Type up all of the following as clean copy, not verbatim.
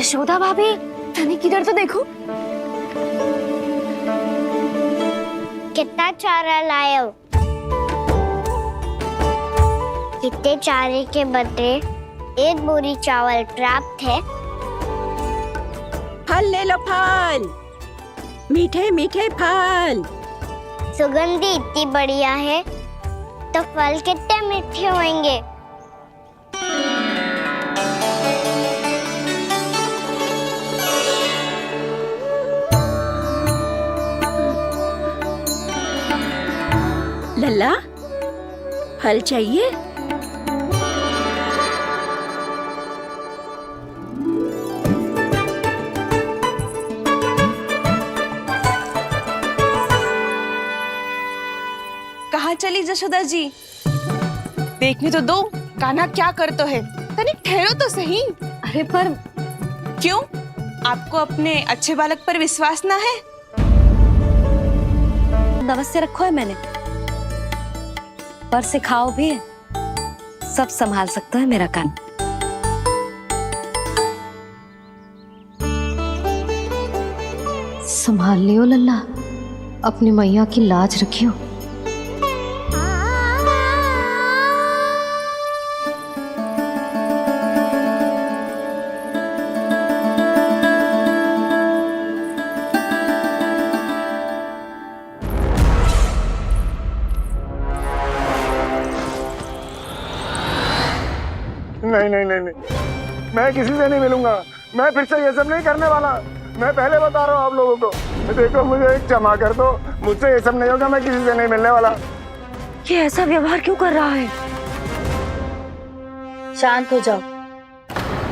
यशोदा भाभी, तनिक इधर तो देखो। कितना चारा लाए हो? कितने चारे के बदले 1 बोरी चावल प्राप्त है। फल ले लो, फल, मीठे मीठे फल। सुगंधी इतनी बढ़िया है तो फल कितने मीठे होंगे। लल्ला, फल चाहिए? कहाँ चली यशोदा जी? देखने तो दो कान्हा क्या करता है। तनिक ठहरो तो सही। अरे पर क्यों? आपको अपने अच्छे बालक पर विश्वास ना है? अवश्य रखो है मैंने, पर सिखाओ भी है। सब संभाल सकता है मेरा कान। संभाल लियो लल्ला, अपनी मैया की लाज रखियो। नहीं नहीं नहीं नहीं, मैं किसी से नहीं मिलूंगा। मैं फिर से ये सब नहीं करने वाला। मैं पहले बता रहा हूँ आप लोगों को। देखो, मुझे एक क्षमा कर दो, मुझसे ये सब नहीं होगा। मैं किसी से नहीं मिलने वाला। ये ऐसा व्यवहार क्यों कर रहा है? शांत हो जाओ,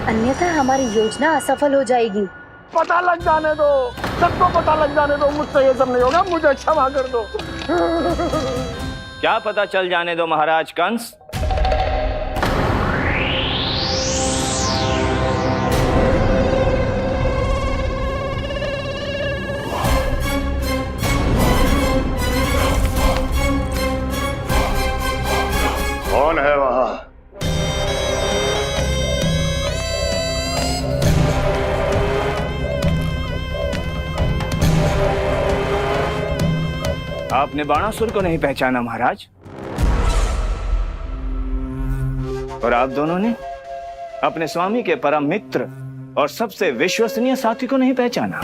अन्यथा हमारी योजना असफल हो जाएगी। पता लग जाने दो, सबको पता लग जाने दो। मुझसे ये सब नहीं होगा, मुझे क्षमा कर दो। क्या पता चल जाने दो महाराज कंस। कौन है वहां? आपने बाणासुर को नहीं पहचाना महाराज, और आप दोनों ने अपने स्वामी के परम मित्र और सबसे विश्वसनीय साथी को नहीं पहचाना।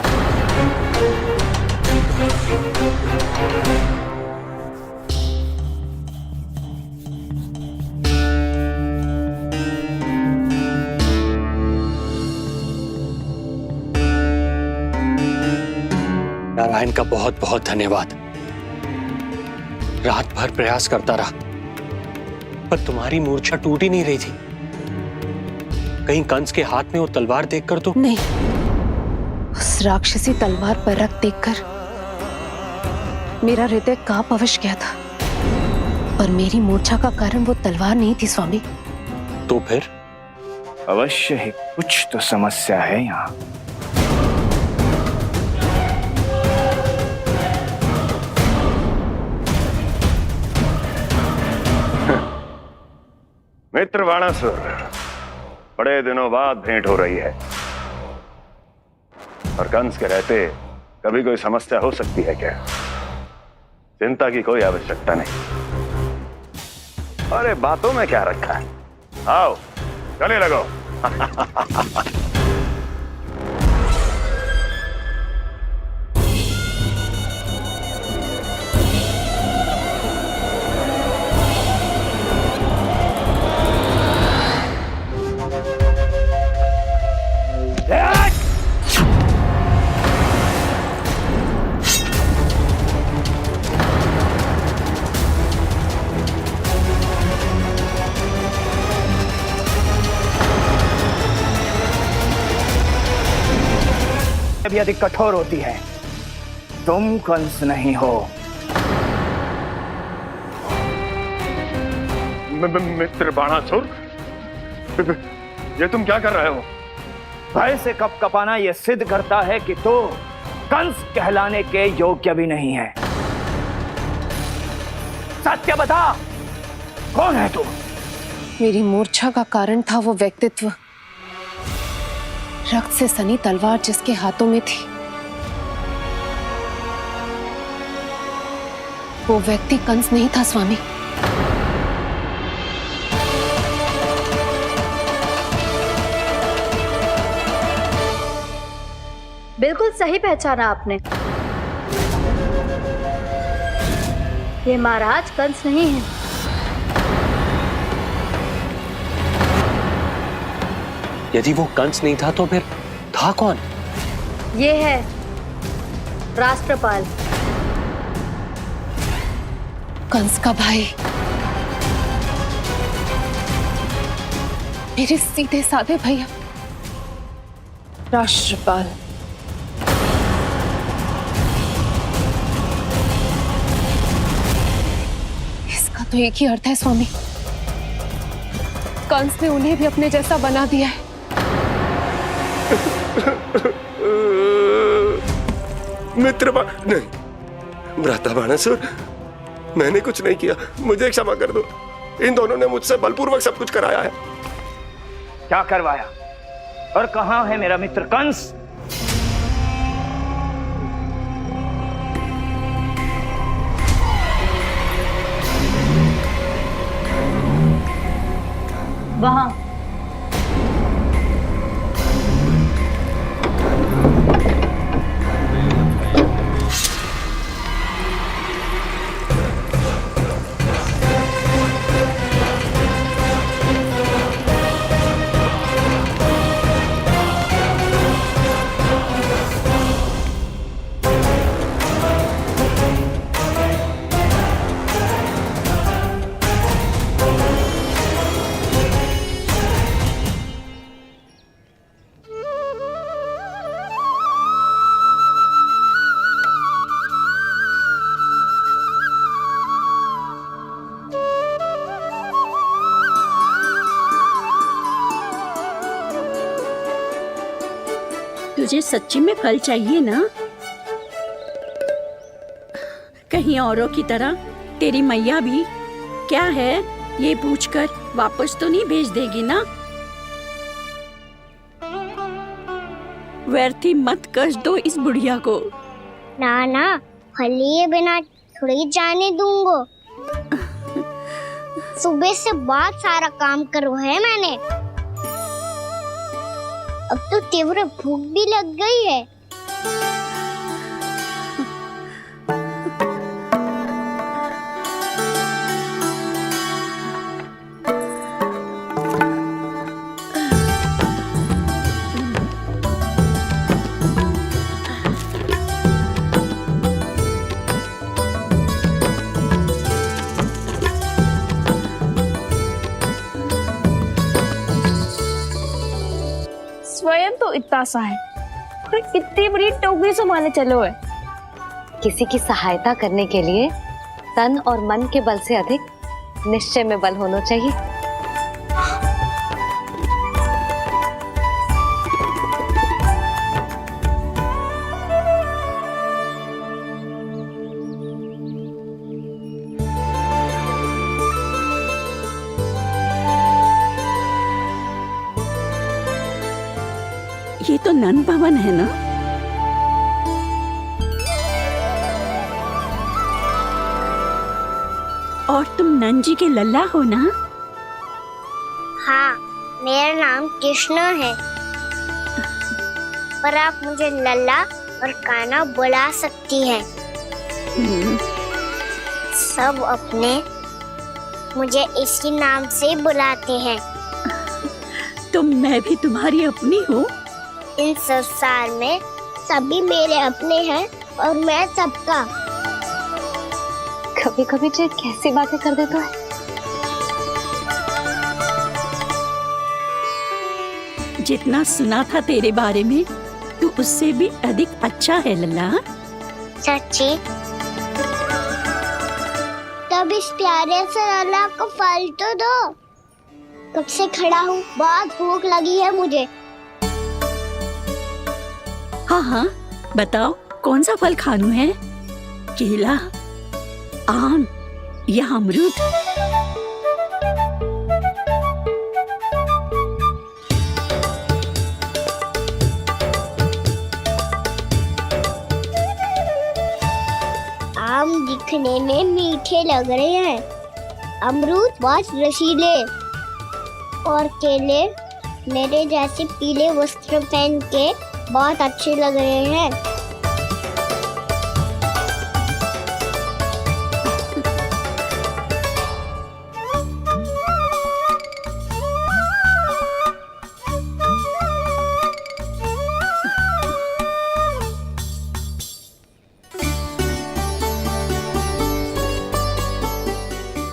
नारायण का बहुत बहुत धन्यवाद। रात भर प्रयास करता रहा, पर तुम्हारी मूर्छा टूट ही नहीं रही थी। कहीं कंस के हाथ में वो तलवार देखकर तो नहीं, उस राक्षसी तलवार पर रख देखकर मेरा हृदय कांप अवश्य गया था, पर मेरी मूर्छा का कारण वो तलवार नहीं थी स्वामी। तो फिर? अवश्य ही कुछ तो समस्या है यहाँ। मित्र बाणासुर, बड़े दिनों बाद भेंट हो रही है, और कंस के रहते कभी कोई समस्या हो सकती है क्या? चिंता की कोई आवश्यकता नहीं। अरे बातों में क्या रखा है, आओ गले लगो। भी अधिक कठोर होती है। तुम कंस नहीं हो। मित्र बाणासुर, ये तुम क्या कर रहे हो? भय से कपकपाना यह सिद्ध करता है कि तू कंस कहलाने के योग्य भी नहीं है। सत्य बता, कौन है तू? मेरी मूर्छा का कारण था वो व्यक्तित्व, रक्त से सनी तलवार जिसके हाथों में थी, वो व्यक्ति कंस नहीं था स्वामी। बिल्कुल सही पहचाना आपने। ये महाराज कंस नहीं है। यदि वो कंस नहीं था तो फिर था कौन? ये है राष्ट्रपाल, कंस का भाई, मेरे सीधे साधे भैया राष्ट्रपाल। इसका तो एक ही अर्थ है स्वामी, कंस ने उन्हें भी अपने जैसा बना दिया है। नहीं, भ्राता बाणासुर, मैंने कुछ नहीं किया, मुझे क्षमा कर दो। इन दोनों ने मुझसे बलपूर्वक सब कुछ कराया है। क्या करवाया और कहाँ है मेरा मित्र कंस? वहां। तुझे सच्ची में फल चाहिए ना? कहीं औरों की तरह तेरी मैया भी क्या है ये पूछकर वापस तो नहीं भेज देगी ना? व्यर्थ ही मत कष्ट दो इस बुढ़िया को। ना ना, फल लिए बिना थोड़ी जाने दूंगो। सुबह से बहुत सारा काम करो है मैंने, अब तो तीव्र भूख भी लग गई है। स्वयं तो इतना सा है, फिर कितनी बड़ी टोकरी संभाले चलो है। किसी की सहायता करने के लिए तन और मन के बल से अधिक निश्चय में बल होना चाहिए। ये तो नन भवन है ना? और तुम नन जी के लल्ला हो ना? हाँ, मेरा नाम कृष्ण है, पर आप मुझे लल्ला और कान्हा बुला सकती हैं। सब अपने मुझे इसी नाम से बुलाते हैं। तो मैं भी तुम्हारी अपनी हूँ। इन संसार में सभी मेरे अपने हैं और मैं सबका। कभी कभी तो कैसी बातें कर देता है। जितना सुना था तेरे बारे में, तू उससे भी अधिक अच्छा है लल्ला। सच्ची? तब इस प्यारे से लल्ला को फल तो दो। कब से खड़ा हूँ, बहुत भूख लगी है मुझे। हाँ हाँ, बताओ कौन सा फल खानू है? केला, आम या अमरूद? दिखने में मीठे लग रहे हैं। अमरूद बहुत रसीले और केले मेरे जैसे पीले वस्त्र पहन के बहुत अच्छे लग रहे हैं।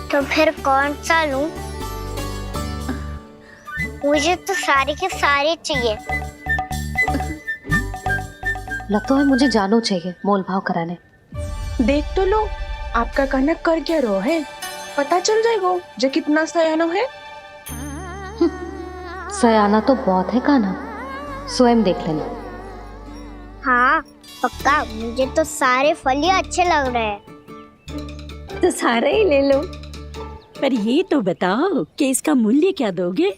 तो फिर कौन सा लूं? मुझे तो सारे के सारे चाहिए। लगता है मुझे जानू चाहिए मोल भाव कराने। देख तो लो आपका कनक कर क्या रो है, पता चल जाएगा जो कितना सयानो है। सयाना तो बहुत है कान्हा, स्वयं देख लेना। हाँ पक्का, मुझे तो सारे फल ही अच्छे लग रहे हैं। तो सारा ही ले लो, पर ये तो बताओ कि इसका मूल्य क्या दोगे?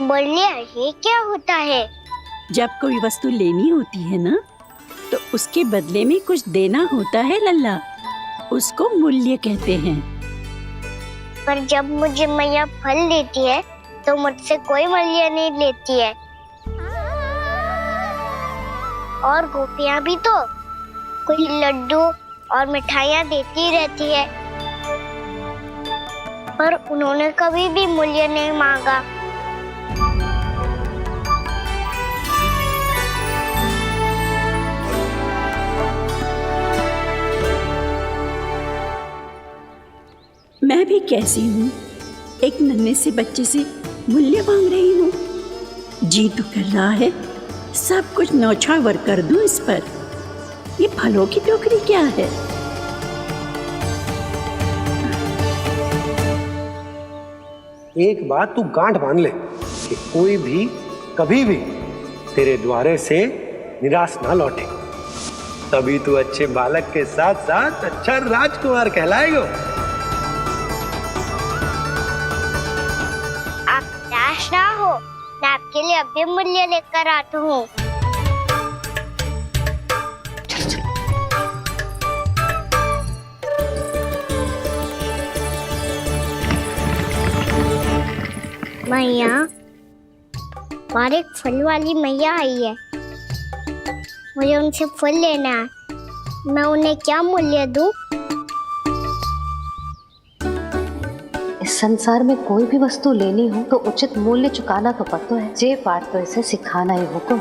बोलिए ये क्या होता है? जब कोई वस्तु लेनी होती है ना, तो उसके बदले में कुछ देना होता है लल्ला, उसको मूल्य कहते हैं। पर जब मुझे मैया फल देती है तो मुझसे कोई मूल्य नहीं लेती है। और गोपियां भी तो कोई लड्डू और मिठाइयाँ देती रहती है, पर उन्होंने कभी भी मूल्य नहीं मांगा। मैं भी कैसी हूँ, एक नन्हे से बच्चे से मूल्य मांग रही हूँ। जी तो कर रहा है सब कुछ न्यौछावर कर दूं इस पर। ये फलों की टोकरी क्या है? एक बात तू गांठ बांध ले कि कोई भी कभी भी तेरे द्वारे से निराश ना लौटे, तभी तू अच्छे बालक के साथ साथ अच्छा राजकुमार कहलाएगा। आप निराश ना हो, मैं आपके लिए अभी मूल्य लेकर आता हूँ। मैया, और एक फल वाली मैया आई है, मुझे उनसे फल लेना है। मैं उन्हें क्या मूल्य दूं? इस संसार में कोई भी वस्तु लेनी हो तो उचित मूल्य चुकाना तो पड़ता है। जे पाठ तो इसे सिखाना ही होगा।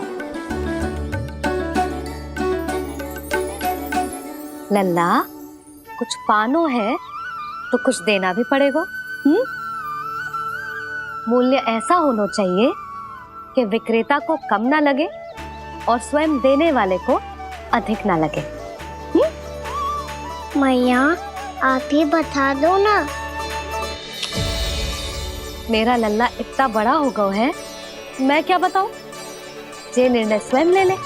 लल्ला, कुछ पानो है तो कुछ देना भी पड़ेगा। मूल्य ऐसा होना चाहिए कि विक्रेता को कम ना लगे और स्वयं देने वाले को अधिक ना लगे। मैया, आप ही बता दो ना। मेरा लल्ला इतना बड़ा हो गया है, मैं क्या बताऊं? ये निर्णय स्वयं ले ले।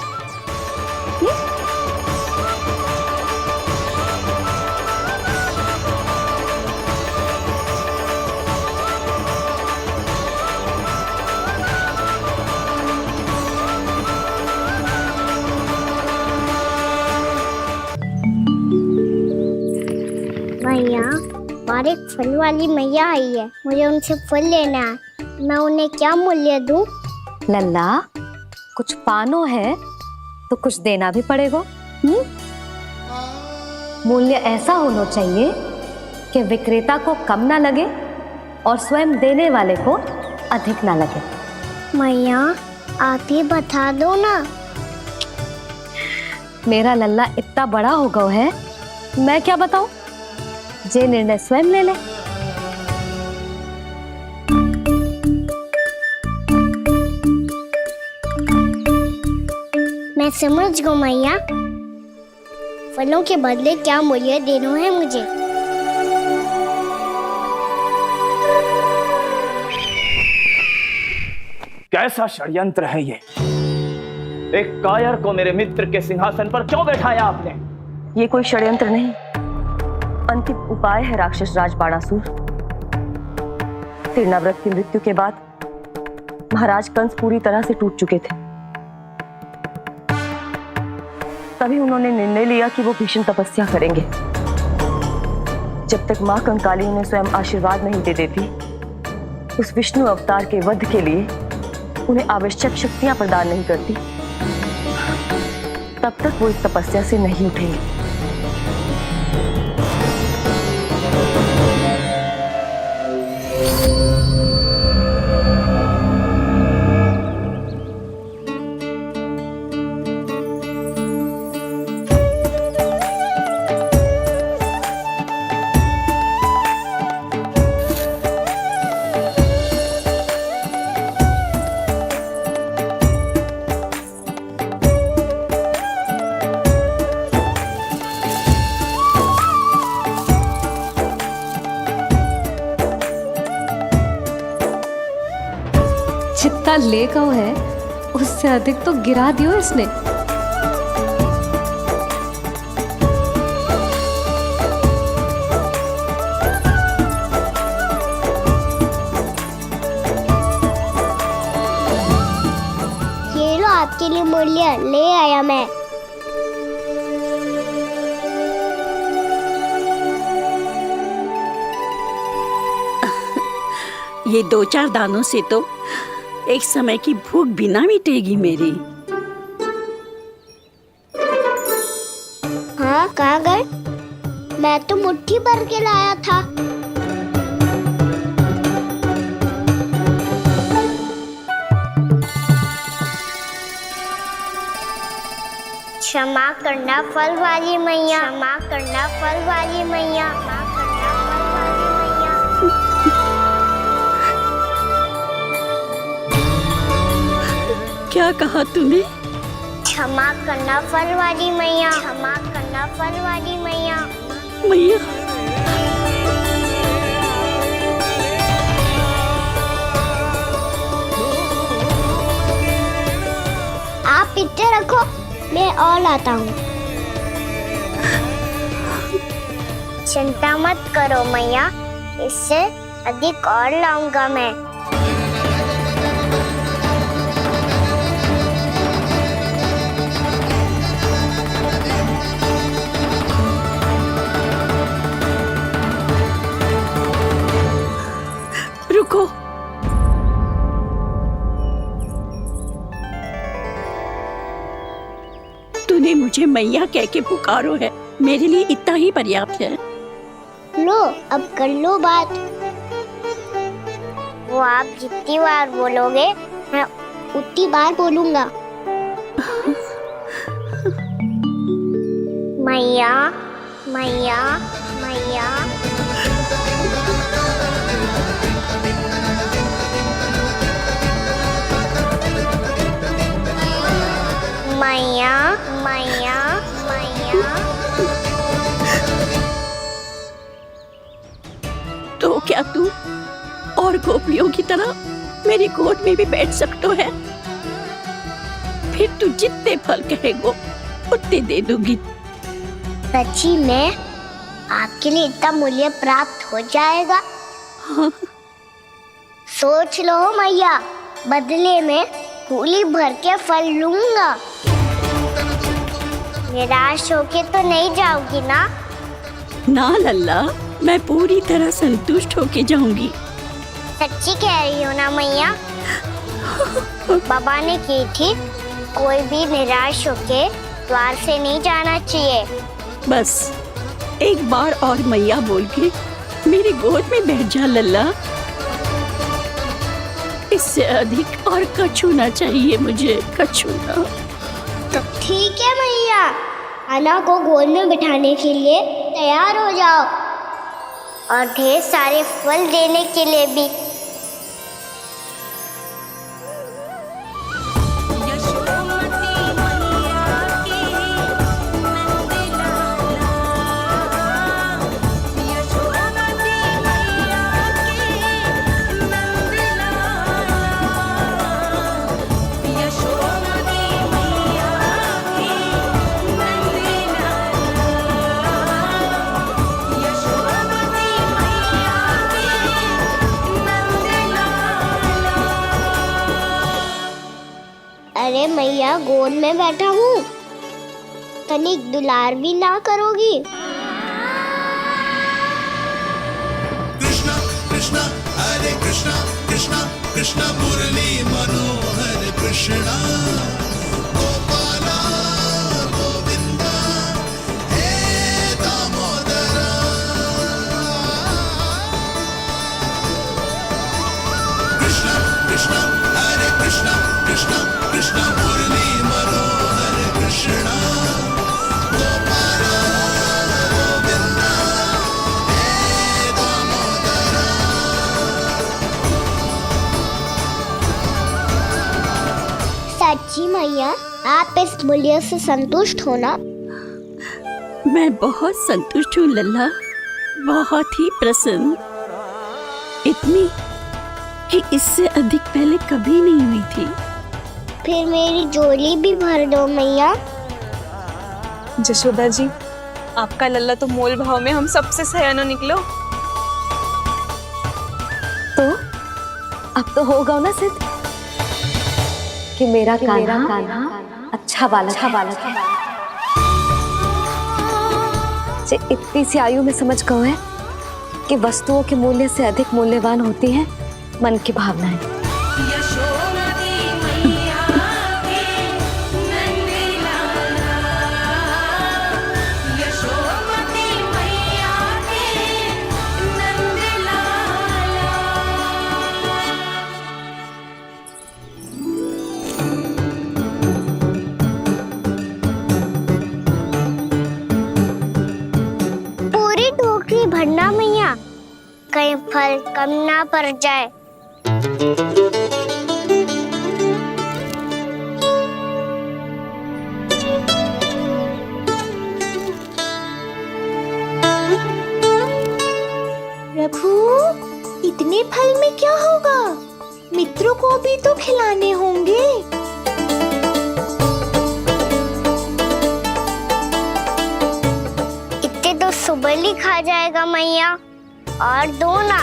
मैया, और एक फल वाली मैया आई है, मुझे उनसे फल लेना है। मैं उन्हें क्या मूल्य दूं? लल्ला, कुछ पानो है तो कुछ देना भी पड़ेगा। मूल्य ऐसा होना चाहिए कि विक्रेता को कम ना लगे और स्वयं देने वाले को अधिक ना लगे। मैया, आप ही बता दो ना। मेरा लल्ला इतना बड़ा हो गया है, मैं क्या बताऊं? ये निर्णय स्वयं ले ले। मैं समझ गई मैया, फलों के बदले क्या मूल्य देना है मुझे। कैसा षड्यंत्र है ये? एक कायर को मेरे मित्र के सिंहासन पर क्यों बैठाया आपने? ये कोई षड्यंत्र नहीं, अंतिम उपाय है राक्षस राज बाणासुर। तीर्णाव्रत की मृत्यु के बाद महाराज कंस पूरी तरह से टूट चुके थे। तभी उन्होंने निर्णय लिया कि वो भीषण तपस्या करेंगे। जब तक माँ कंकाली उन्हें स्वयं आशीर्वाद नहीं दे देती, उस विष्णु अवतार के वध के लिए उन्हें आवश्यक शक्तियां प्रदान नहीं करती, तब तक वो इस तपस्या से नहीं उठेंगे। जितना ले गओ है उससे अधिक तो गिरा दियो इसने। ये लो आपके लिए मूल्य ले आया मैं। ये 2-4 दानों से तो एक समय की भूख भी ना मिटेगी मेरी। हाँ, कहाँ गए? मैं तो मुट्ठी भर के लाया था। क्षमा करना फल वाली मैया, क्षमा करना फल वाली मैया, क्षमा करना फल वाली मैया। क्या कहा तूने? क्षमा करना फल वाली मैया, क्षमा करना फल वाली मैया। मैया, आप इतने रखो, मैं और लाता हूँ। चिंता मत करो मैया, इससे अधिक और लाऊंगा मैं। रुको। तूने मुझे मैया कह के पुकारो है, मेरे लिए इतना ही पर्याप्त है। लो, अब कर लो बात। वो आप जितनी बार बोलोगे मैं उतनी बार बोलूंगा। मैया, मैया, मैया। मैया, मैया, मैया। तो क्या तू और गोपियों की तरह मेरी गोद में भी बैठ सकते है? फिर तू जितने फल कहेगो उतने दे दूंगी। सच्ची में आपके लिए इतना मूल्य प्राप्त हो जाएगा? हाँ। सोच लो मैया, बदले में कूली भर के फल लूंगा। निराश होके तो नहीं जाओगी ना? ना लल्ला, मैं पूरी तरह संतुष्ट होके जाऊंगी। सच्ची कह रही हो ना मैया? बाबा ने की थी, कोई भी निराश होके द्वार से नहीं जाना चाहिए। बस एक बार और मैया बोल के मेरी गोद में बैठ जा लल्ला। इससे अधिक और कछु ना चाहिए मुझे, कछु ना। तो ठीक है मैया, अन्ना को गोद में बिठाने के लिए तैयार हो जाओ और ढेर सारे फल देने के लिए भी। अरे मैया, गोद में बैठा हूँ, तनिक दुलार भी ना करोगी? कृष्णा कृष्णा कृष्णा मुरली मनोहर कृष्णा गोपाला गोविंदा हे दामोदरा कृष्णा कृष्णा हरे कृष्णा कृष्णा कृष्णा मुरली मनोहर कृष्णा गोपाला गोविंदा हे दामोदरा। सच्ची मैया, आप इस मूल्य से संतुष्ट हो ना? मैं बहुत संतुष्ट हूँ लल्ला, बहुत ही प्रसन्न। इतनी कि इससे अधिक पहले कभी नहीं हुई थी। फिर मेरी झोली भी भर दो मैया। जशोदा जी, आपका लल्ला तो मोल भाव में हम सबसे सयाना निकलो। तो अब तो होगा ना सिद्ध कि मेरा कान्हा अच्छा बालक है। जे इतनी सी आयु में समझ गए है कि वस्तुओं के मूल्य से अधिक मूल्यवान होती है मन की भावनाएं। पूरी टोकरी भरना मैया, कहीं फल कम ना पड़ जाए। प्रभु, इतने फल में क्या होगा? मित्रों को भी तो खिलाने होंगे। इतने तो सुबह ही खा जाएगा मैया, और दो ना।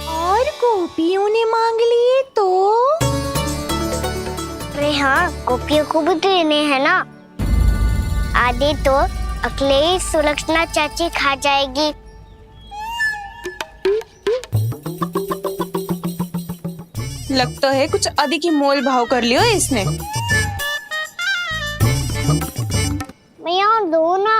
और गोपियों ने मांग लिए तो? अरे हाँ, गोपियों को भी देने हैं ना। आधे तो अकेले ही सुलक्षणा चाची खा जाएगी। लगता है कुछ अधिक ही मोल भाव कर लियो इसने। मैया और दो ना।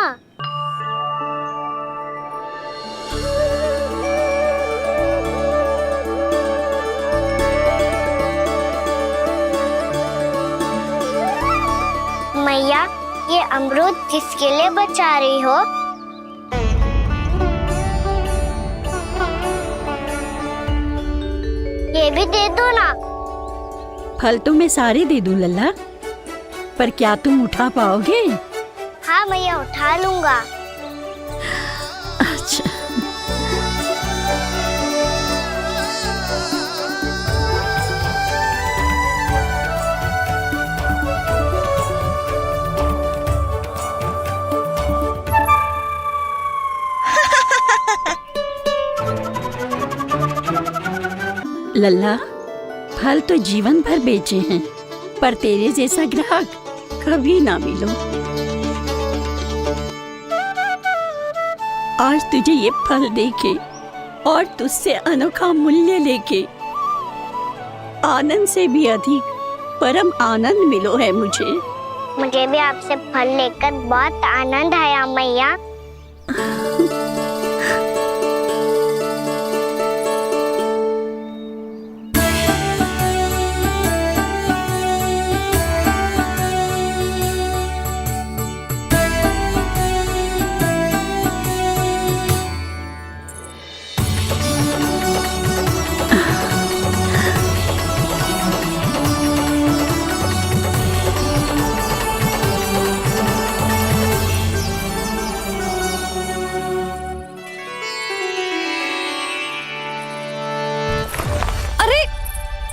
मैया, ये अमरूद किसके लिए बचा रही हो? ये भी दे दो ना। फल तो मैं सारे दे दूं लल्ला, पर क्या तुम उठा पाओगे? हाँ मैया, उठा लूंगा। अच्छा। लल्ला, फल तो जीवन भर बेचे हैं, पर तेरे जैसा ग्राहक कभी ना मिलो। आज तुझे ये फल देके और तुझसे अनोखा मूल्य लेके आनंद से भी अधिक परम आनंद मिलो है मुझे। मुझे भी आपसे फल लेकर बहुत आनंद आया मैया।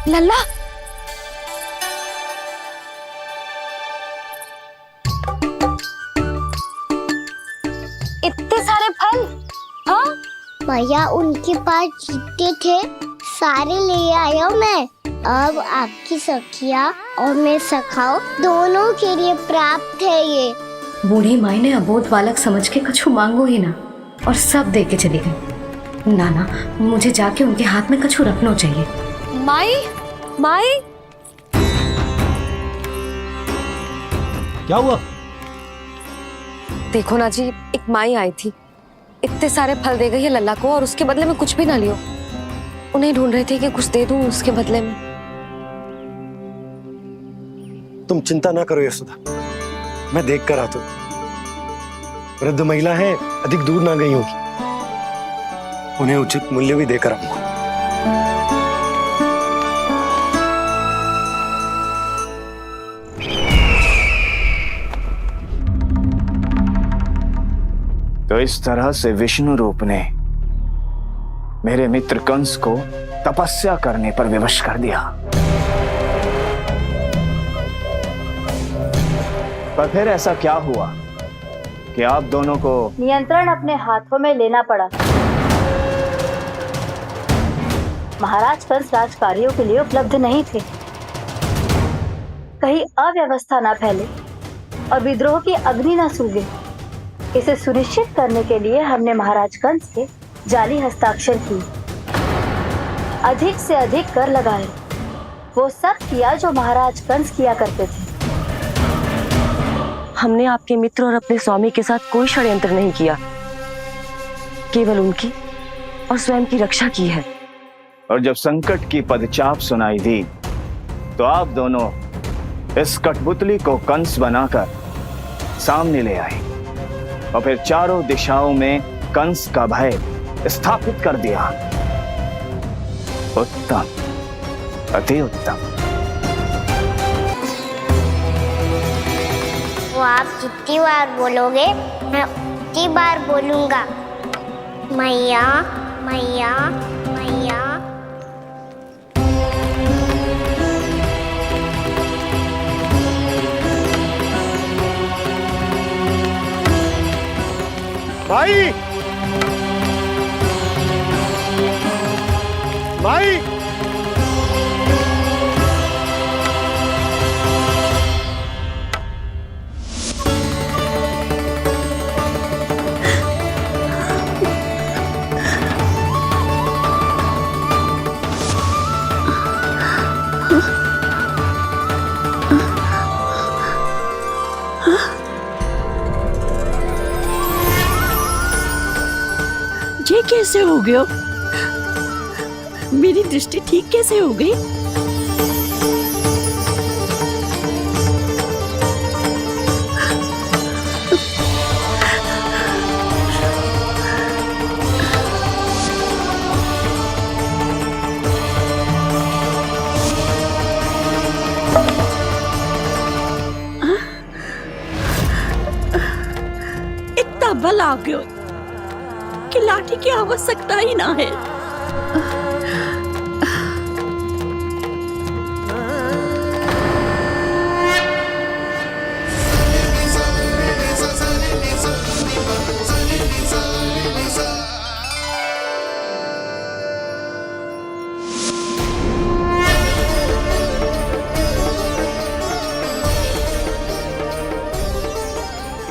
लल्ला, इतने सारे फल? हाँ भैया, उनके पास जितने थे सारे ले आया मैं। अब आपकी सखिया और मैं सखाओ दोनों के लिए प्राप्त है ये। बूढ़ी माई ने अबोध बालक समझ के कछु मांगो ही ना और सब दे के चली गई। ना ना, मुझे जाके उनके हाथ में कछु रखना चाहिए। माई, माई, क्या हुआ? देखो ना जी, एक माई आई थी, इतने सारे फल दे गई है लल्ला को और उसके बदले में कुछ भी ना लियो। उन्हें ढूंढ रहे थे कि कुछ दे दूं उसके बदले में। तुम चिंता ना करो यशोदा, मैं देख कर आता हूं। वृद्ध महिला है, अधिक दूर ना गई होगी, उन्हें उचित मूल्य भी देकर आऊंगा। तो इस तरह से विष्णु रूप ने मेरे मित्र कंस को तपस्या करने पर विवश कर दिया। पर फिर ऐसा क्या हुआ कि आप दोनों को नियंत्रण अपने हाथों में लेना पड़ा। महाराज कंस राजकार्यों के लिए उपलब्ध नहीं थे। कहीं अव्यवस्था न फैले और विद्रोह की अग्नि न सूझे, इसे सुनिश्चित करने के लिए हमने महाराज कंस के जाली हस्ताक्षर किए, अधिक से अधिक कर लगाए। वो सब किया जो महाराज कंस किया करते थे। हमने आपके मित्र और अपने स्वामी के साथ कोई षड्यंत्र नहीं किया, केवल उनकी और स्वयं की रक्षा की है। और जब संकट की पदचाप सुनाई दी तो आप दोनों इस कठपुतली को कंस बनाकर सामने ले आए और फिर चारों दिशाओं में कंस का भय स्थापित कर दिया। उत्तम, अति उत्तम। वो आप जितनी बार बोलोगे मैं उतनी बार बोलूंगा। मैया मैया मैया। माई, माई, ये कैसे हो गया? मेरी दृष्टि ठीक कैसे हो गई? इतना बल आ गया कि लाठी की आवश्यकता ही ना है।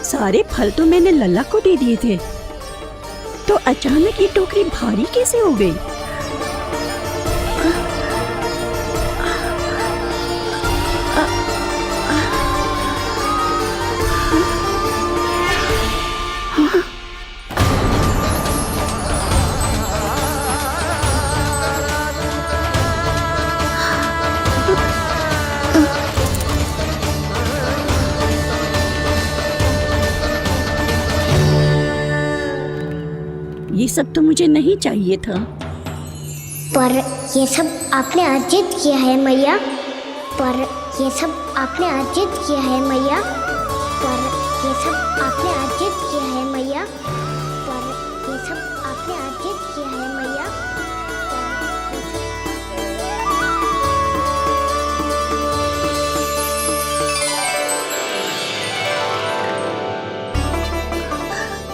सारे फल तो मैंने लल्ला को दे दिए थे, तो अचानक ये टोकरी भारी कैसे हो गई? ये सब तो मुझे नहीं चाहिए था। पर ये सब आपने अर्जित किया है मैया। पर ये सब आपने अर्जित किया है मैया। पर ये सब आपने अर्जित किया है मैया। पर ये सब आपने अर्जित किया है मैया।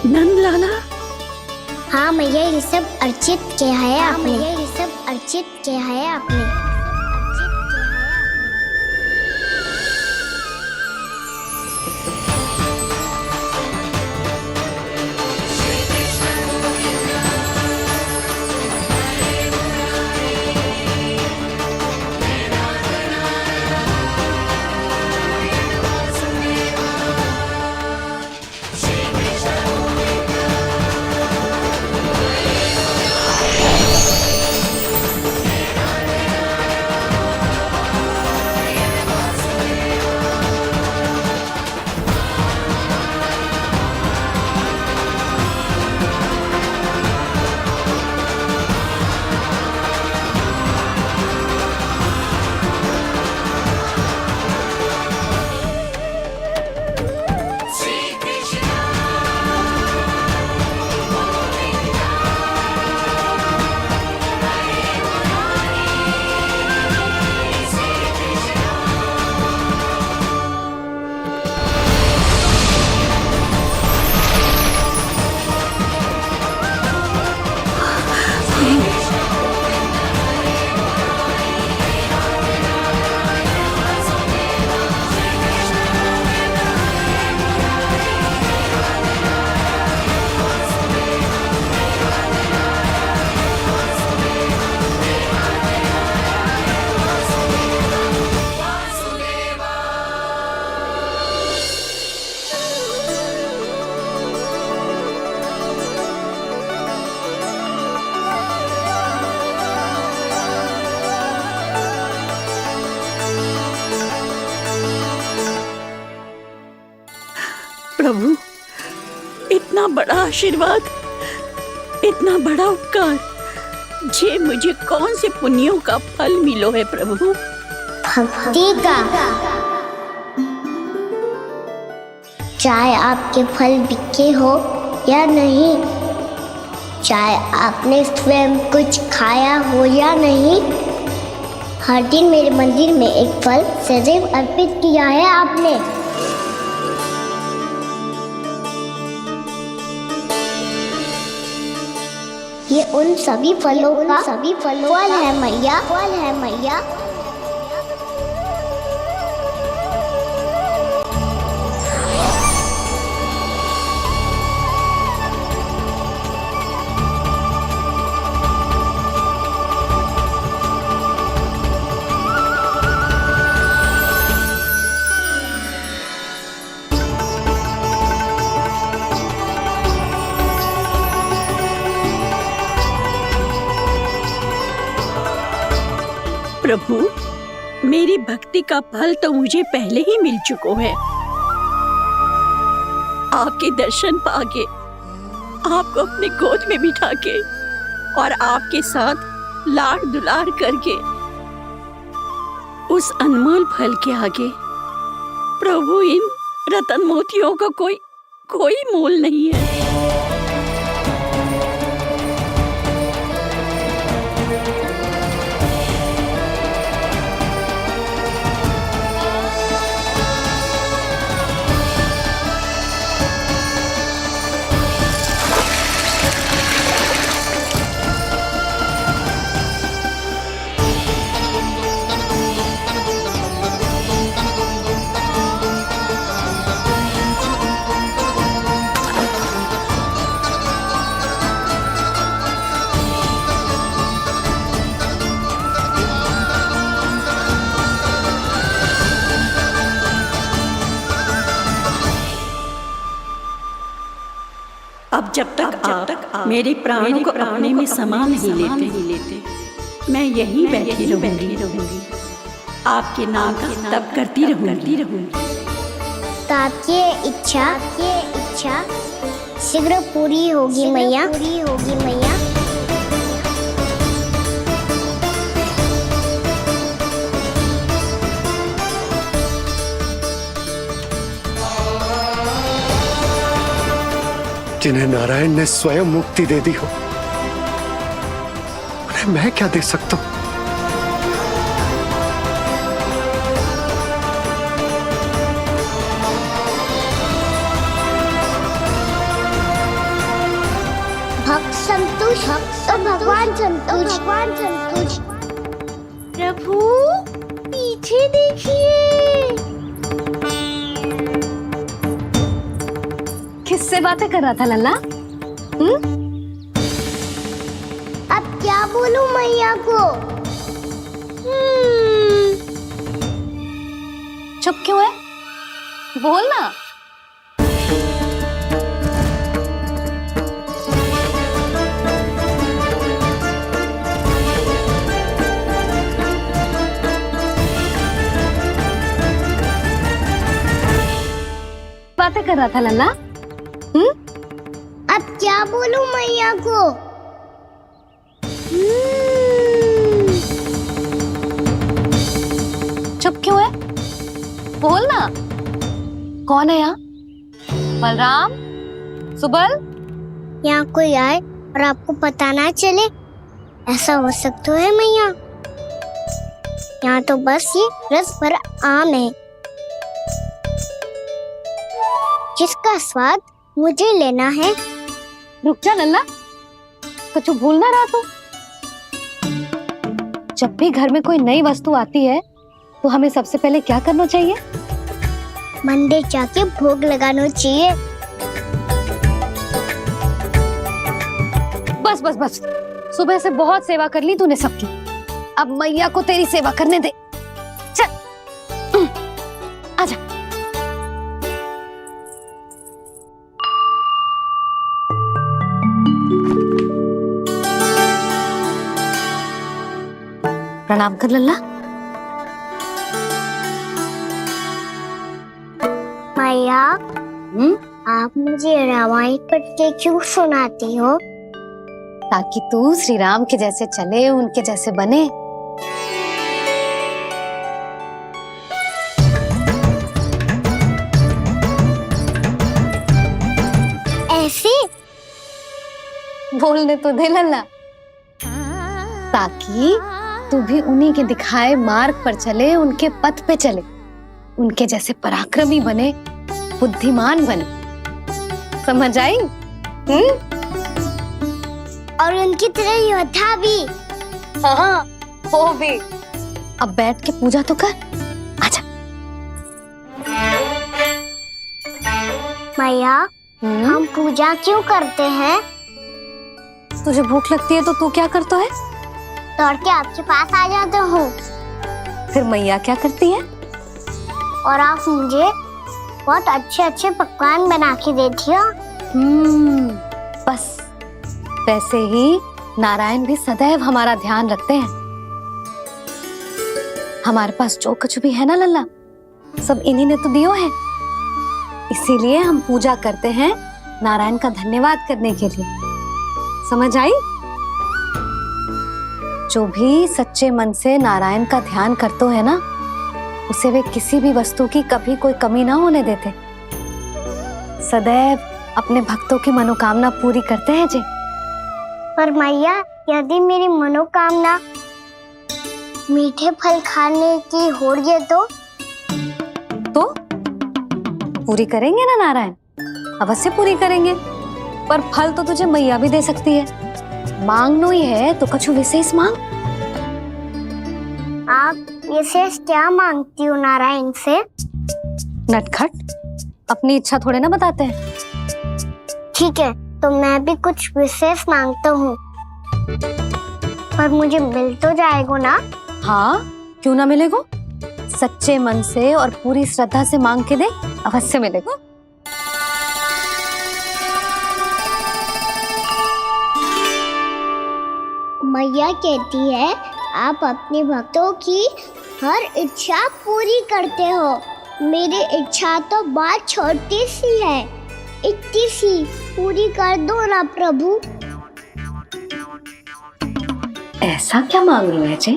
नंद लाला। हाँ मैया, ये सब अर्जित किया है आपने। ये सब अर्जित किया है आपने। प्रभु, इतना बड़ा आशीर्वाद, इतना बड़ा उपकार, जे मुझे कौन से पुण्यों का फल मिलो है प्रभु? भक्ति का। चाहे आपके फल बिके हो या नहीं, चाहे आपने स्वयं कुछ खाया हो या नहीं, हर दिन मेरे मंदिर में एक फल सदैव अर्पित किया है आपने। ये उन सभी फलों का फल है मैया, फल है मैया। प्रभु, मेरी भक्ति का फल तो मुझे पहले ही मिल चुका है। आपके दर्शन पाके, आपको अपने गोद में बिठा के और आपके साथ लाड दुलार करके, उस अनमोल फल के आगे प्रभु इन रतन मोतियों का कोई मोल नहीं है। अब जब तक आप मेरे प्राणों को अपने में समा नहीं लेते, मैं यहीं बैठी रहूंगी, आपके नाम का तप करती रहूंगी। तो आपकी इच्छा शीघ्र पूरी होगी मैया। जिन्हें नारायण ने स्वयं मुक्ति दे दी हो, उन्हें मैं क्या दे सकता हूं? भक्त संतुष्ट तो भगवान संतुष्ट। प्रभु पीछे देखिए। किससे बातें कर रहा था लल्ला? अब क्या बोलूं मैया को? चुप क्यों है? बोल ना। बातें कर रहा था लल्ला? अब क्या बोलूं मैया को? चुप क्यों है? बोल ना। कौन है यहाँ? बलराम, सुबल? यहाँ कोई आए और आपको पता ना चले, ऐसा हो सकता है मैया? यहाँ तो बस ये रस भरा आम है, जिसका स्वाद मुझे लेना है। रुक जा लल्ला, कुछ भूल ना रहा तू। जब भी घर में कोई नई वस्तु आती है तो हमें सबसे पहले क्या करना चाहिए? मंदिर जाके भोग लगाना चाहिए। बस बस बस, सुबह से बहुत सेवा कर ली तूने सबकी, अब मैया को तेरी सेवा करने दे। चल आजा। प्रणाम कर लल्ला। मैया आप मुझे रामायण पढ़ के क्यों सुनाती हो? ताकि तू श्री राम के जैसे चले, उनके जैसे बने। ऐसे बोलने तो दे लल्ला, ताकि तू भी उन्हीं के दिखाए मार्ग पर चले, उनके पथ पे चले, उनके जैसे पराक्रमी बने, बुद्धिमान बने। समझ आई? और उनकी तरह योद्धा भी। हाँ, वो भी। अब बैठ के पूजा तो कर। आजा। मैया, हम पूजा क्यों करते हैं? तुझे भूख लगती है तो तू क्या करता है? दौड़ के आपके पास आ जाते हो। फिर मैया क्या करती है? और आप मुझे बहुत अच्छे अच्छे पकवान बना के देती हो। बस वैसे ही नारायण भी सदैव हमारा ध्यान रखते हैं। हमारे पास जो कुछ भी है ना लल्ला, सब इन्हीं ने तो दियो है। इसीलिए हम पूजा करते हैं नारायण का धन्यवाद करने के लिए। समझ आई? जो भी सच्चे मन से नारायण का ध्यान करते है ना, उसे वे किसी भी वस्तु की कभी कोई कमी ना होने देते। सदैव अपने भक्तों की मनोकामना पूरी करते हैं जी। पर मैया, यदि मेरी मनोकामना मीठे फल खाने की हो रही है तो पूरी करेंगे ना नारायण, अवश्य पूरी करेंगे। पर फल तो तुझे मैया भी दे सकती है। मांगनो ही है तो कुछ विशेष मांग। आप विशेष क्या मांगती हो नारायण से? नटखट, अपनी इच्छा थोड़े ना बताते हैं। ठीक है, तो मैं भी कुछ विशेष मांगता हूँ, पर मुझे मिल तो जाएगा ना? हाँ, क्यों ना मिलेगो। सच्चे मन से और पूरी श्रद्धा से मांग के दे, अवश्य मिलेगा। मैया कहती है आप अपने भक्तों की हर इच्छा पूरी करते हो। मेरी इच्छा तो बहुत छोटी सी है, इतनी सी पूरी कर दो ना प्रभु। ऐसा क्या मांग रही है जी?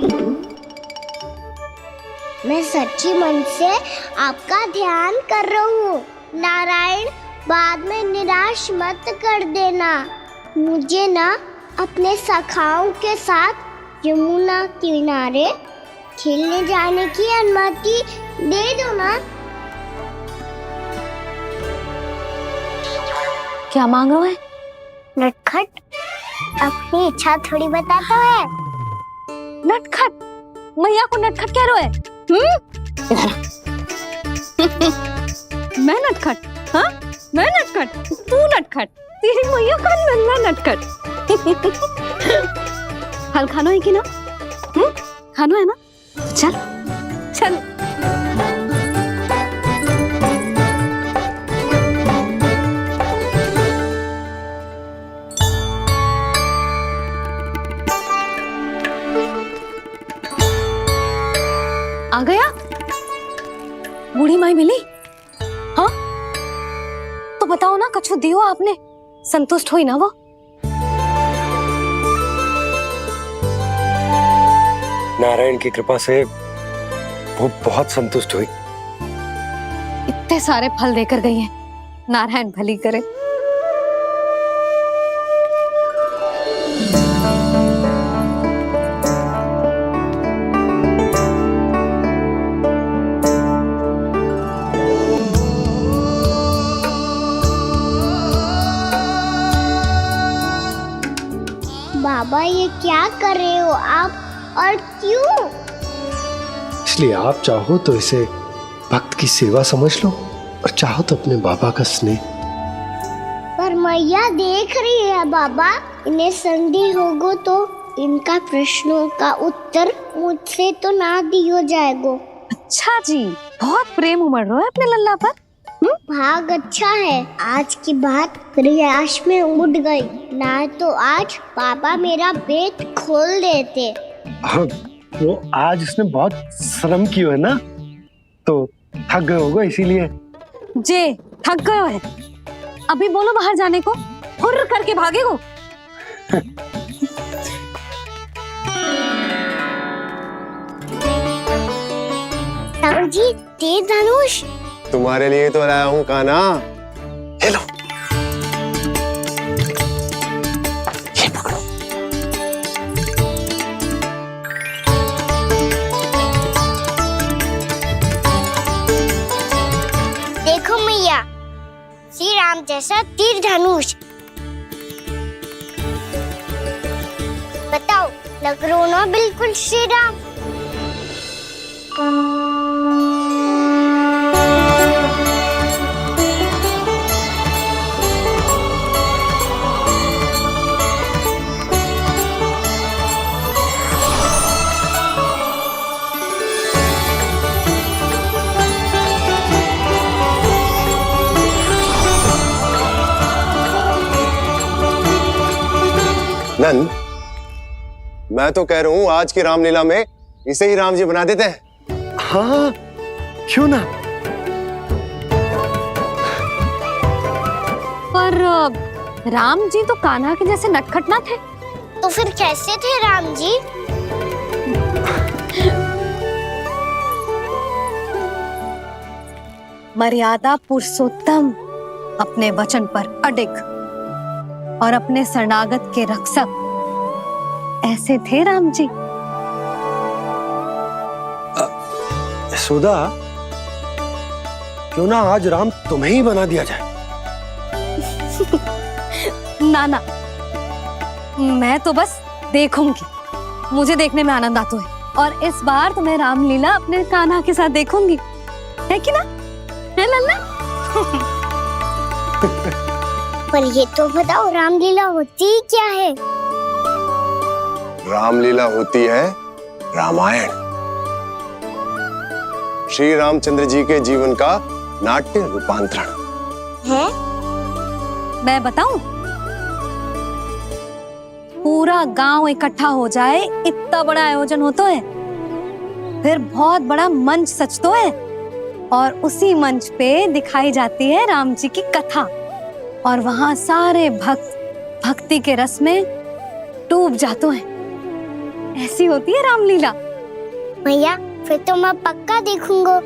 मैं सच्ची मन से आपका ध्यान कर रहा हूँ। नारायण, बाद में निराश मत कर देना। मुझे ना अपने सखाओं के साथ यमुना किनारे खेलने जाने की अनुमति दे दो ना। क्या मांग रहा है? नटखट, अपनी इच्छा थोड़ी बताता है। नटखट? मैया को नटखट कह रहे है? मैं नटखट? हाँ, मैं नटखट? तू नटखट? तेरी मैया का नन्ना नटखट। फल खानो है कि ना? खानो है ना? चल चल। आ गया? बूढ़ी माई मिली? हाँ, तो बताओ ना, कछु दियो आपने, संतुष्ट हुई ना वो? नारायण की कृपा से वो बहुत संतुष्ट हुई। इतने सारे फल देकर गई हैं, नारायण भली करे। बाबा, ये क्या कर रहे हो आप, और क्यों? इसलिए आप चाहो तो इसे भक्त की सेवा समझ लो, और चाहो तो अपने बाबा का स्नेह। पर मैया देख रही है बाबा, इन्हें संदेह होगो तो इनका प्रश्नों का उत्तर मुझसे तो ना दियो जाएगो। अच्छा जी, बहुत प्रेम उमड़ रहा है अपने लल्ला पर। भाग अच्छा है, आज की बात प्रयास में उड़ गई, ना तो आज पापा मेरा पेट खोल देते। वो आज उसने बहुत श्रम किया है ना, तो थक गए होगा इसीलिए। जे थक गए है, अभी बोलो बाहर जाने को, हुर्र करके भागे हो। राम जी, तीर धनुष तुम्हारे लिए तो लाया हूँ कान्हा। ये लो, ये पकड़ो। देखो मैया, श्री राम जैसा तीर धनुष। बताओ, लग रहा ना बिल्कुल श्री राम। नंद, मैं तो कह रहा हूँ आज की रामलीला में इसे ही राम जी बना देते हैं। हाँ, क्यों ना। पर राम जी तो कान्हा के जैसे नटखट ना थे। तो फिर कैसे थे राम जी? मर्यादा पुरुषोत्तम, अपने वचन पर अडिग और अपने शरणागत के रक्षक, ऐसे थे राम जी। यशोदा, क्यों ना आज राम तुम्हें ही बना दिया जाए। ना ना, मैं तो बस देखूंगी, मुझे देखने में आनंद आता है। और इस बार तो मैं रामलीला अपने कान्हा के साथ देखूंगी, है कि ना, है लल्ला? पर ये तो बताओ, रामलीला होती क्या है? रामलीला होती है रामायण, श्री रामचंद्र जी के जीवन का नाट्य रूपांतरण है। मैं बताऊं, पूरा गांव इकट्ठा हो जाए, इतना बड़ा आयोजन होता है, फिर बहुत बड़ा मंच सजतो है, और उसी मंच पे दिखाई जाती है राम जी की कथा, और वहां सारे भक्त भक्ति के रस में डूब जाते हैं। ऐसी होती है रामलीला। भैया, फिर तो मैं पक्का देखूंगा।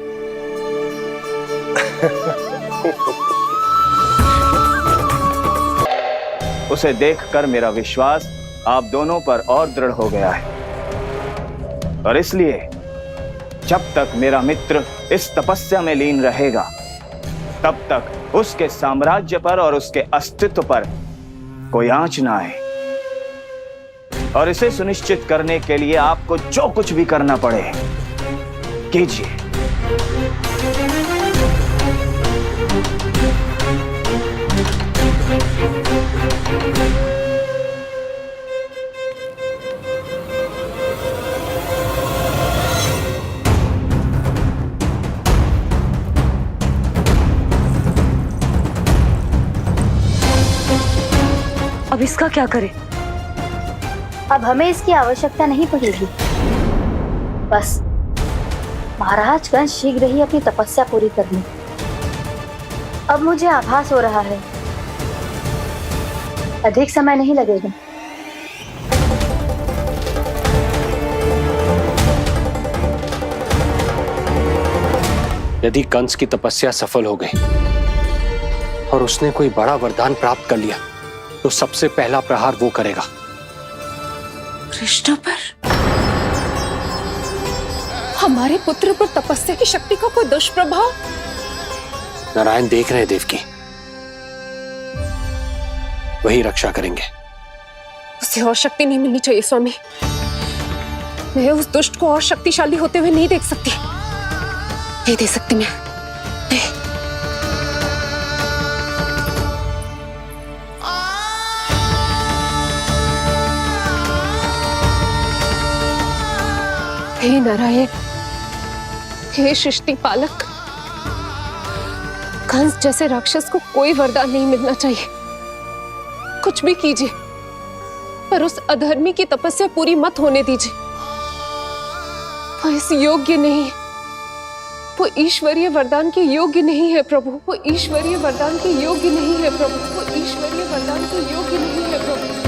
उसे देखकर मेरा विश्वास आप दोनों पर और दृढ़ हो गया है, और इसलिए जब तक मेरा मित्र इस तपस्या में लीन रहेगा, तब तक उसके साम्राज्य पर और उसके अस्तित्व पर कोई आंच ना आए। और इसे सुनिश्चित करने के लिए आपको जो कुछ भी करना पड़े कीजिए। अब इसका क्या करें? अब हमें इसकी आवश्यकता नहीं पड़ेगी। बस महाराजगण शीघ्र ही अपनी तपस्या पूरी कर लें। अब मुझे आभास हो रहा है, अधिक समय नहीं लगेगा। यदि कंस की तपस्या सफल हो गई और उसने कोई बड़ा वरदान प्राप्त कर लिया, तो सबसे पहला प्रहार वो करेगा। कृष्ण पर, हमारे पुत्र पर तपस्या की शक्ति का कोई दुष्प्रभाव? नारायण देख रहे हैं देवकी, वही रक्षा करेंगे। उसे और शक्ति नहीं मिलनी चाहिए स्वामी। मैं उस दुष्ट को और शक्तिशाली होते हुए नहीं देख सकती, नहीं दे सकती मैं। हे नारायण, हे सृष्टि पालक, कंस जैसे राक्षस को कोई वरदान नहीं मिलना चाहिए। कुछ भी कीजिए, पर उस अधर्मी की तपस्या पूरी मत होने दीजिए। वो इस योग्य नहीं, वो ईश्वरीय वरदान के योग्य नहीं है प्रभु, वो ईश्वरीय वरदान के योग्य नहीं है प्रभु, वो ईश्वरीय वरदान के योग्य नहीं है प्रभु।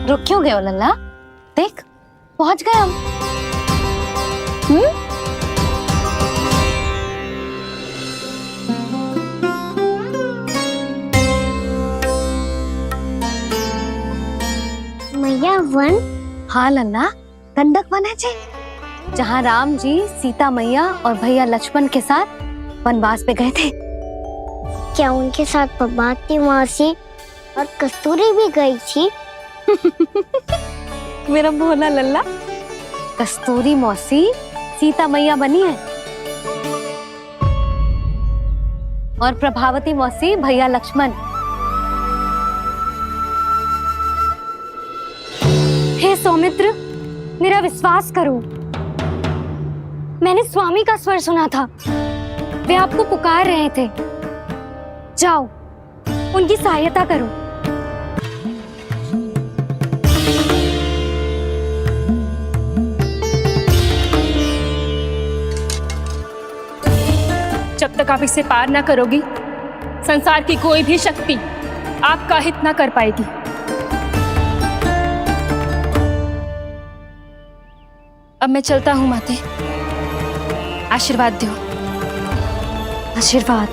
रुक क्यों गए हो लल्ला? देख पहुंच गए हम। मैया वन? हाँ लल्ला, गंडक वन है जी, जहाँ राम जी सीता मैया और भैया लक्ष्मण के साथ वनवास पे गए थे। क्या उनके साथ पद्मावती मौसी और कस्तूरी भी गई थी? मेरा भोला लल्ला, कस्तूरी मौसी सीता मैया बनी है और प्रभावती मौसी भैया लक्ष्मण। हे सौमित्र, मेरा विश्वास करो, मैंने स्वामी का स्वर सुना था, वे आपको पुकार रहे थे। जाओ उनकी सहायता करो। जब तक आप इसे पार ना करोगी, संसार की कोई भी शक्ति आपका हित ना कर पाएगी। अब मैं चलता हूँ माते, आशीर्वाद दो। आशीर्वाद।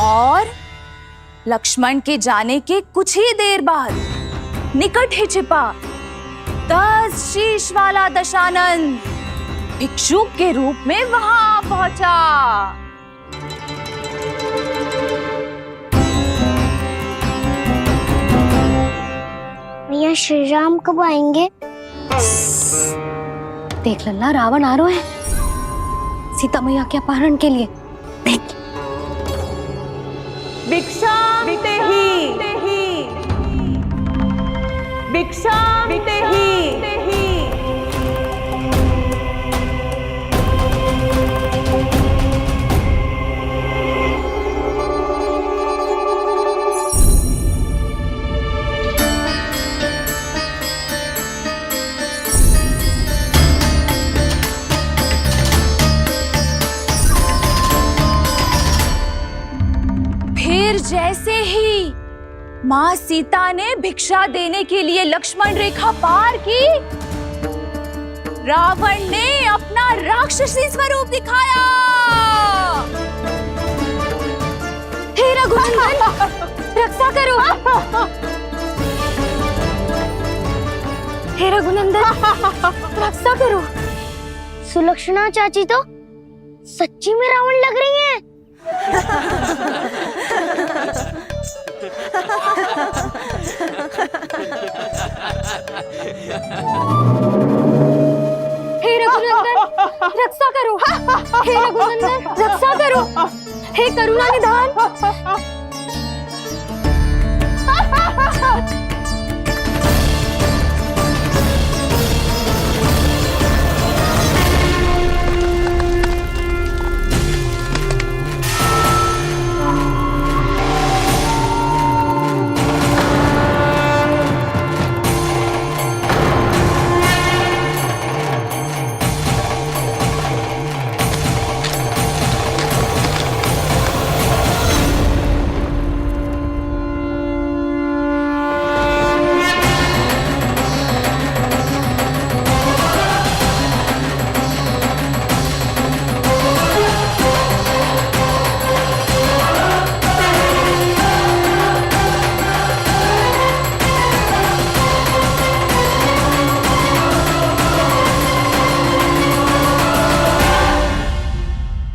और लक्ष्मण के जाने के कुछ ही देर बाद निकट ही छिपा 10 शीश वाला दशानन भिक्षुक के रूप में वहां पहुंचा। भैया श्री राम कब आएंगे? देख लल्ला, रावण आ रहा है सीता मैया के अपहरण के लिए। देख भिक्षा ते ही, भिक्षा ते ही। फिर जैसे ही माँ सीता ने भिक्षा देने के लिए लक्ष्मण रेखा पार की, रावण ने अपना राक्षसी स्वरूप दिखाया। हे रघुनंदन, रक्षा करो। हे रघुनंदन, रक्षा करो। सुलक्षणा चाची तो सच्ची में रावण लग रही हैं। हे रघुनंदन, रक्षा करो। हे रघुनंदन, रक्षा करो। हे करुणा निधान।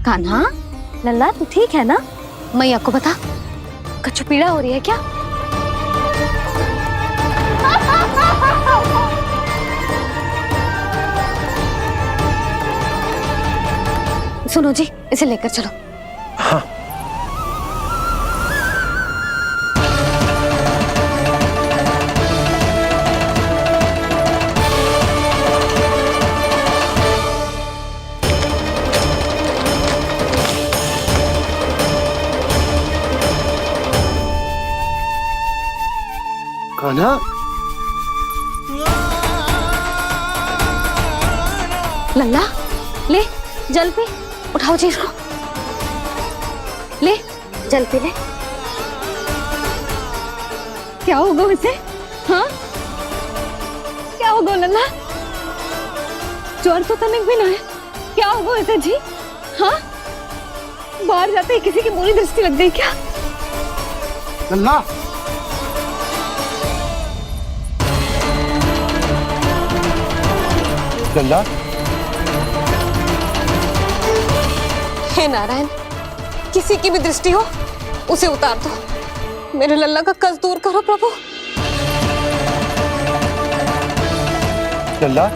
कान्हा, लल्ला तू ठीक है ना? मैया को बता, कछु पीड़ा हो रही है क्या? सुनो जी, इसे लेकर चलो। हाँ। कान्हा, लल्ला ले जल पी, उठाओ जी इसको, ले जल पी ले। क्या होगा उसे? हाँ क्या होगा लल्ला? ज्वर तो तनिक भी ना है, क्या होगा उसे जी? हाँ बाहर जाते ही किसी की बुरी दृष्टि लग गई क्या? लल्ला, लल्ला, हे नारायण, किसी की भी दृष्टि हो उसे उतार दो, मेरे लल्ला का कष्ट दूर करो प्रभु। लल्ला,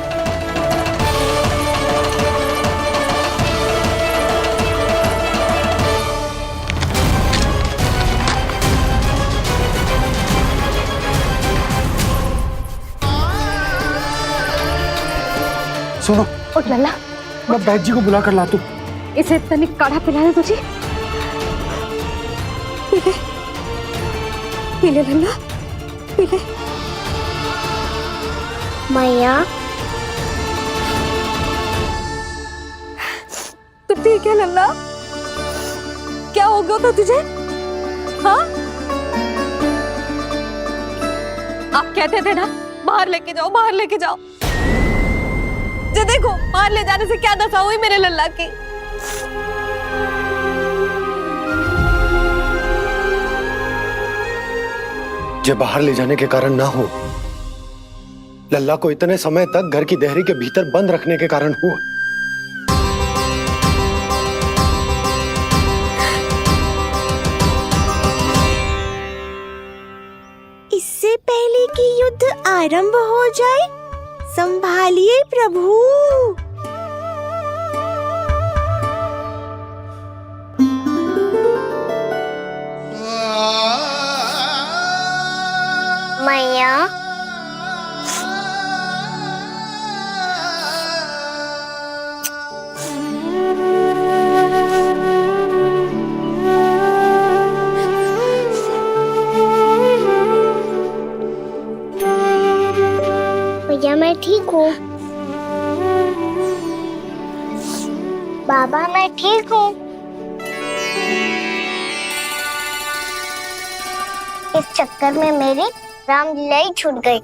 सुनो, उठ लल्ला, मैं बैद जी को बुला कर लाता हूँ। इसे तनिक काढ़ा पिलाने तुझे, पी ले, पी ले लल्ला, पी ले। मैया तो ठीक है लल्ला, क्या हो गया था तुझे? हाँ आप कहते थे ना बाहर लेके जाओ, बाहर लेके जाओ, जो देखो बाहर ले जाने से क्या दशा हुई मेरे लल्ला की। ये बाहर ले जाने के कारण ना हो, लल्ला को इतने समय तक घर की देहरी के भीतर बंद रखने के कारण हुआ। इससे पहले कि युद्ध आरंभ हो जाए, संभालिए प्रभु। मैया भैया मैं ठीक हूँ। बाबा मैं ठीक हूँ। इस चक्कर में मेरी रामलीला ही छूट गई।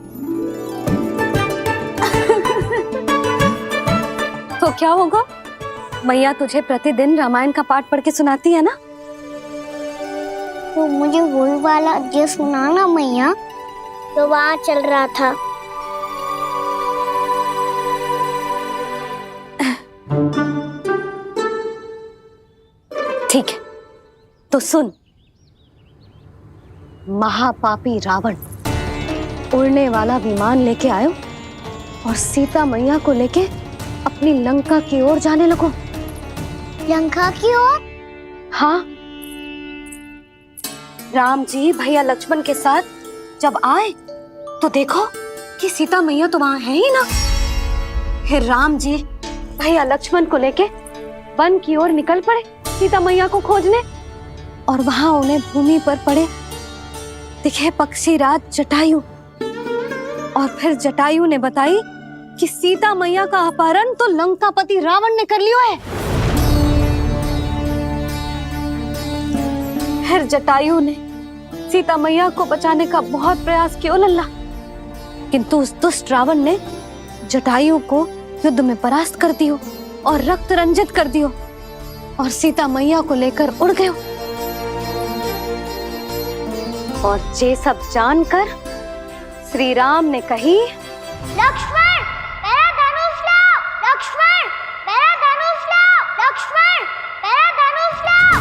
तो क्या होगा? मैया तुझे प्रतिदिन रामायण का पाठ पढ़ के सुनाती है ना? तो मुझे वही वाला अध्याय सुनाना मैया, तो वहाँ चल रहा था। ठीक है तो सुन। महापापी रावण उड़ने वाला विमान लेके आयो और सीता मैया को लेके अपनी लंका की ओर जाने लगो। लंका की ओर? हाँ, राम जी भैया लक्ष्मण के साथ जब आए तो देखो कि सीता मैया तो वहां है ही ना। फिर राम जी भैया लक्ष्मण को लेके वन की ओर निकल पड़े सीता मैया को खोजने, और वहां उन्हें भूमि पर पड़े दिखे पक्षी राज जटायु। और फिर जटायु ने बताई कि सीता मैया का अपहरण तो लंकापति रावण ने कर लियो है। फिर जटायु ने सीता मैया को बचाने का बहुत प्रयास किया लल्ला, किंतु उस दुष्ट रावण ने जटायु को युद्ध में परास्त कर दियो और रक्त रंजित कर दियो और सीता मैया को लेकर उड़ गयो। और ये सब जानकर श्री राम ने कही, लक्ष्मण मेरा धनुष लाओ, लक्ष्मण मेरा धनुष लाओ, लक्ष्मण मेरा धनुष लाओ।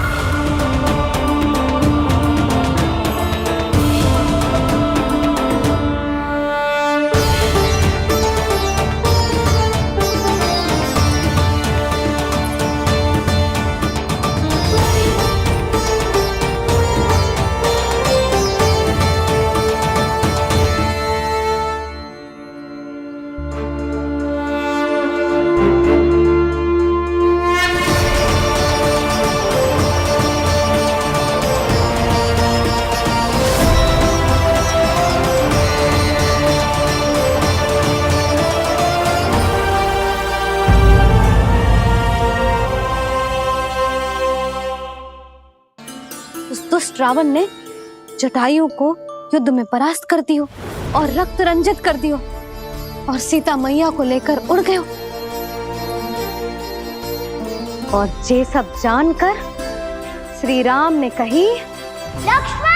रावण ने जटायु को युद्ध में परास्त कर दियो और रक्त रंजित कर दियो और सीता मैया को लेकर उड़ गयो। और ये सब जानकर श्री राम ने कही, लक्ष्मण